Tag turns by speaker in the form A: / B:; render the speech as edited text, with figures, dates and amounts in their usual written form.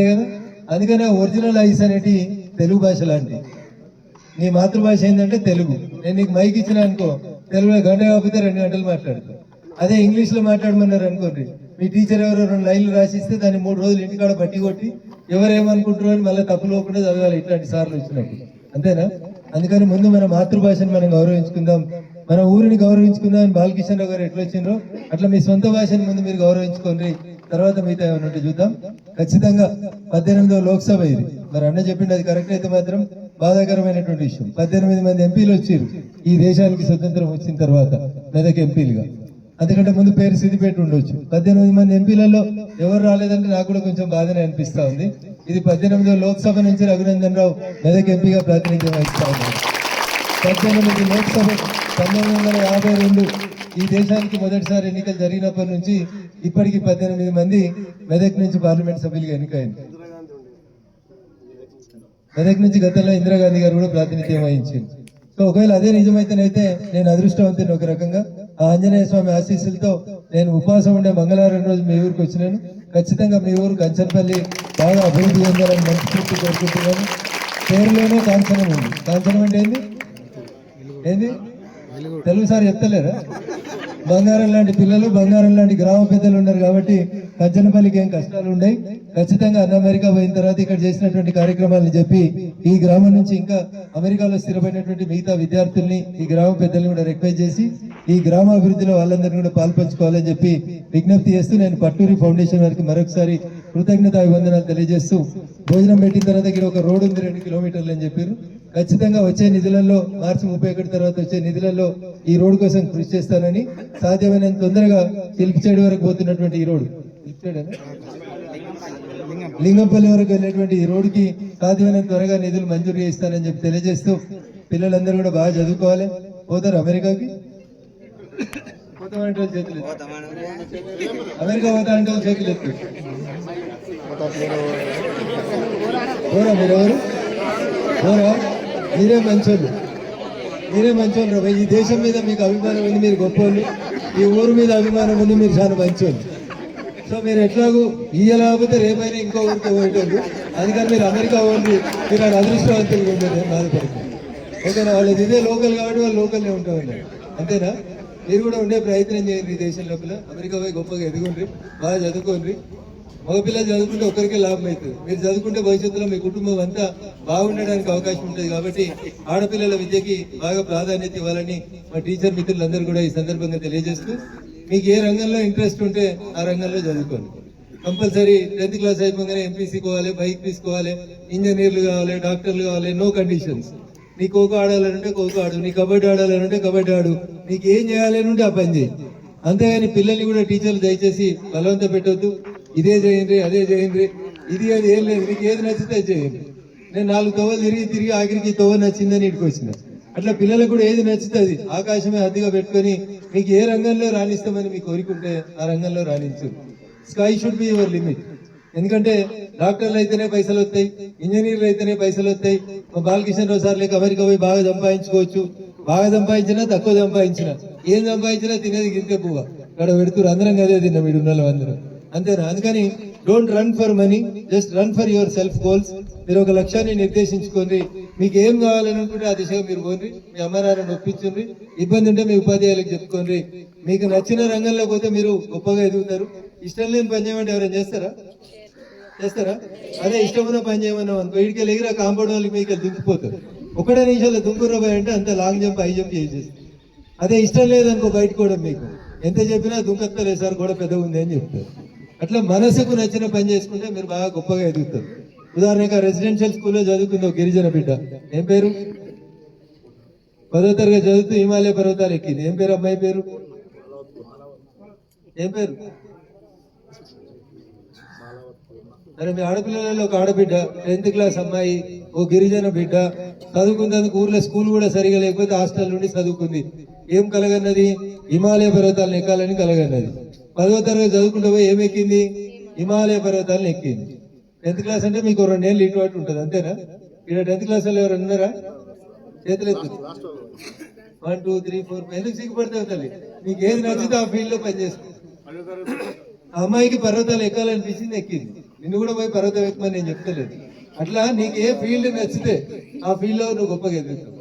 A: కదా. అందుకనే original ice అనేటి తెలుగు భాష లాంటి. నీ మాతృభాష ఏంటంటే తెలుగు. నేను నీకు మైక్ ఇచ్చిన అనుకో, తెలుగులో గంట కాకపోతే 2 గంటలు మాట్లాడుతాను. అదే ఇంగ్లీష్ లో మాట్లాడమన్నారు అనుకోండి, మీ టీచర్ ఎవరో 2 లైన్లు రాసిస్తే దాన్ని 3 రోజులు ఇంటికాడ బట్టి కొట్టి ఎవరేమనుకుంటారో అని మళ్ళీ తప్పులు పోకుండా చదవాలి ఇట్లాంటి సార్లు వచ్చినప్పుడు. అంతేనా? అందుకని ముందు మన మాతృభాషను మనం గౌరవించుకుందాం, మన ఊరిని గౌరవించుకుందాం అని బాలకిషన్ రావు గారు ఎట్లా వచ్చిండ్రో అట్లా మీ సొంత భాషను ముందు మీరు గౌరవించుకోండి. తర్వాత మిగతా ఏమన్నా చూద్దాం. ఖచ్చితంగా 18వ లోక్సభ ఇది. మరి అన్న చెప్పింది అది కరెక్ట్ అయితే మాత్రం బాధాకరమైనటువంటి విషయం. 18 మంది ఎంపీలు వచ్చారు ఈ దేశానికి స్వతంత్రం వచ్చిన తర్వాత మెదక్ ఎంపీలుగా. అందుకంటే ముందు పేరు సిద్దిపేట ఉండొచ్చు. 18 మంది ఎంపీలలో ఎవరు రాలేదంటే నాకు కూడా కొంచెం బాధనే అనిపిస్తా ఉంది. ఇది 18వ లోక్సభ నుంచి రఘునందన్ రావు మెదక్ ఎంపీగా ప్రాతినిధ్యం వహిస్తా ఉన్నారు. 18 లోక్సభ 1952 ఈ దేశానికి మొదటిసారి ఎన్నికలు జరిగినప్పటి నుంచి ఇప్పటికి 18 మంది మెదక్ నుంచి పార్లమెంట్ సభ్యులుగా ఎన్నికైంది. మెదక్ నుంచి గతంలో ఇందిరాగాంధీ గారు కూడా ప్రాతినిధ్యం వహించింది. సో ఒకవేళ అదే నిజమైతేనైతే నేను అదృష్టవంతుని. ఒక రకంగా ఆ ఆంజనేయ స్వామి ఆశీస్సులతో నేను ఉపవాసం ఉండే మంగళవారం రోజు మీ ఊరికి వచ్చినాను. ఖచ్చితంగా మీ ఊరు కంచనపల్లి బాగా అభివృద్ధి చెందాలని మనస్ఫూర్తి కోరుకుంటున్నాను. పేరులోనే కాంచనం ఉంది. కాంచనం అంటే ఏంది తెలుగు సార్ చెప్తలేరా? బంగారం లాంటి పిల్లలు, బంగారం లాంటి గ్రామ పెద్దలు ఉన్నారు కాబట్టి కంచనపల్లికి ఏం కష్టాలు ఉన్నాయి. ఖచ్చితంగా అన్న అమెరికా పోయిన తర్వాత ఇక్కడ చేసినటువంటి కార్యక్రమాలను చెప్పి ఈ గ్రామం నుంచి ఇంకా అమెరికాలో స్థిరపడినటువంటి మిగతా విద్యార్థుల్ని, ఈ గ్రామ పెద్దల్ని కూడా రిక్వెస్ట్ చేసి ఈ గ్రామ అభివృద్ధిలో వాళ్ళందరినీ కూడా పాల్పంచుకోవాలని చెప్పి విజ్ఞప్తి చేస్తూ నేను పట్టూరి ఫౌండేషన్ వారికి మరొకసారి కృతజ్ఞతాభివందనాలు తెలియజేస్తూ, భోజనం పెట్టిన తర్వాత ఇక్కడ ఒక రోడ్డు ఉంది 2 కిలోమీటర్లు అని చెప్పారు. ఖచ్చితంగా వచ్చే నిధులలో మార్చి 31 తర్వాత వచ్చే నిధులలో ఈ రోడ్డు కోసం కృషి చేస్తానని, సాధ్యమైనంత తొందరగా చిలిపిచేడు వరకు పోతున్నటువంటి ఈ రోడ్డు లింగంపల్లి వరకు వెళ్ళేటువంటి ఈ రోడ్డుకి సాధ్యమైనంత త్వరగా నిధులు మంజూరు చేస్తానని చెప్పి తెలియజేస్తూ, పిల్లలందరూ కూడా బాగా చదువుకోవాలి. పోతారు అమెరికాకి, పోతామంటే చేతులు అమెరికా పోతామంటే చేతులు ఎత్తు. పోరా మీరెవరు? పోరా, మీరే మంచోళ్ళు, మీరే మంచోళ్ళు రా. ఈ దేశం మీద మీకు అభిమానం ఉంది, మీరు గొప్పోళ్ళు. ఈ ఊరు మీద అభిమానం ఉంది, మీరు చాలా మంచోళ్ళు. సో మీరు ఎట్లాగూ ఇయ్యలేకపోతే రేపైనా ఇంకో ఊరితో పోయేటోళ్ళు. అందుకని మీరు అమెరికా పోండి, మీరు అది అదృష్టవంతులుగా ఉండేది బాధపడుతుంది. ఓకేనా? వాళ్ళది ఇదే లోకల్ కాబట్టి వాళ్ళు లోకల్నే ఉంటా ఉన్నారు. అంతేనా? మీరు కూడా ఉండే ప్రయత్నం చేయండి. ఈ దేశం లోపల అమెరికా పోయి గొప్పగా ఎదుగుండ్రి, బాగా చదువుకోండి. మగపిల్లలు చదువుకుంటే ఒకరికే లాభం అవుతుంది. మీరు చదువుకుంటే భవిష్యత్తులో మీ కుటుంబం అంతా బాగుండడానికి అవకాశం ఉంటుంది. కాబట్టి ఆడపిల్లల విద్యకి బాగా ప్రాధాన్యత ఇవ్వాలని మా టీచర్ మిత్రులందరూ కూడా ఈ సందర్భంగా తెలియజేస్తూ, మీకు ఏ రంగంలో ఇంట్రెస్ట్ ఉంటే ఆ రంగంలో చదువుకోండి. కంపల్సరీ 10th క్లాస్ అయిపోగానే ఎంపీసీ కోవాలి, బైక్ తీసుకోవాలి, ఇంజనీర్లు కావాలి, డాక్టర్లు కావాలి, నో కండిషన్స్. నీ ఖోఖో ఆడాలంటే ఖోఖో ఆడు, నీ కబడ్డీ ఆడాలంటే కబడ్డీ ఆడు, నీకు ఏం చేయాలని ఉంటే ఆ పని చేయి. అంతేగాని పిల్లల్ని కూడా టీచర్లు దయచేసి బలవంత పెట్టొద్దు. ఇదే చేయండి, అదే చేయండి, ఇది అది ఏం లేదు. నీకు ఏది నచ్చితే అది చేయండి. నేను 4 తోవలు తిరిగి ఆఖరికి తోవ నచ్చిందని ఇటుకు వచ్చిన. అట్లా పిల్లలకు కూడా ఏది నచ్చుతుంది ఆకాశమే హద్దుగా పెట్టుకొని మీకు ఏ రంగంలో రాణిస్తామని మీకు కోరికుంటే ఆ రంగంలో రాణించు. Sky should be your limit. ఎందుకంటే డాక్టర్లు అయితేనే పైసలు వస్తాయి, ఇంజనీర్లు అయితేనే పైసలు వస్తాయి. బాలకిషన్ రావు సార్ లేక అమెరికా పోయి బాగా సంపాదించుకోవచ్చు. బాగా సంపాదించినా తక్కువ సంపాదించినా ఏం సంపాదించినా తినేది గింతే పువ్వ ఇక్కడ పెడుతున్నారు. అందరం అదే తిన్నాం వీడు ఉన్న అందరూ. అంతేనా? అందుకని don't run for money, just run for your self goals. మీరు ఒక లక్ష్యాన్ని నిర్దేశించుకోండి. మీకు ఏం కావాలని అనుకుంటే ఆ దిశగా మీరు పోండి. మీ అమ్మనాన్నని ఒప్పించండి. ఇబ్బంది ఉంటే మీ ఉపాధ్యాయులకు చెప్పుకోండి. మీకు నచ్చిన రంగంలో పోతే మీరు గొప్పగా ఎదుగుతారు. ఇష్టం లేని పని చేయమంటే ఎవరైనా చేస్తారా? అదే ఇష్టమైన పని చేయమన్నాం అనుకో, వీడికి ఎగిరా కాంపౌండ్ వాళ్ళకి మీకు దుంకిపోతారు. 1 నిమిషంలో దుంకుర్రబాయ్ అంటే అంత లాంగ్ జంప్, హై జంప్ చేసేస్తారు. అదే ఇష్టం లేదనుకో బయటకోవడం, మీకు ఎంత చెప్పినా దుంకక్కలేదు సార్, గోడ పెద్దగా ఉంది అని చెప్తారు. అట్లా మనసుకు నచ్చిన పని చేసుకుంటే మీరు బాగా గొప్పగా ఎదుగుతారు. ఉదాహరణగా రెసిడెన్షియల్ స్కూల్లో చదువుకుంది గిరిజన బిడ్డ. ఏం పేరు? 10వ తరగతి చదువుతూ హిమాలయ పర్వతాలు ఎక్కింది. ఏం పేరు అమ్మాయి పేరు? ఏం పేరు? అరే మీ ఆడపిల్లలలో ఒక ఆడబిడ్డ 10th క్లాస్ అమ్మాయి, ఓ గిరిజన బిడ్డ చదువుకున్నందుకు ఊర్లో స్కూల్ కూడా సరిగా లేకపోతే హాస్టల్ నుండి చదువుకుంది. ఏం కలగన్నది? హిమాలయ పర్వతాలను ఎక్కాలని కలగన్నది. 10వ తరగతి చదువుకుంటూ పోయి ఏం ఎక్కింది? హిమాలయ పర్వతాలను ఎక్కింది. 10th క్లాస్ అంటే మీకు 2 ఏళ్ళు ఇటు అటు ఉంటుంది. అంతేనా? ఇక్కడ 10th క్లాస్ వాళ్ళు ఎవరు ఉన్నారా? చేతులు ఎత్తు. 1 2 3 4 ఎందుకు సిగ్గుపడతావు తల్లి? నీకు ఏది నచ్చితే ఆ ఫీల్డ్ లో పనిచేస్తుంది. ఆ అమ్మాయికి పర్వతాలు ఎక్కాలనిపించింది, ఎక్కింది. నిన్ను కూడా పోయి పర్వతం ఎక్కమని నేను చెప్తలేదు. అట్లా నీకు ఏ ఫీల్డ్ నచ్చితే ఆ ఫీల్డ్ లో నువ్వు గొప్పగా ఎదుగుతావు.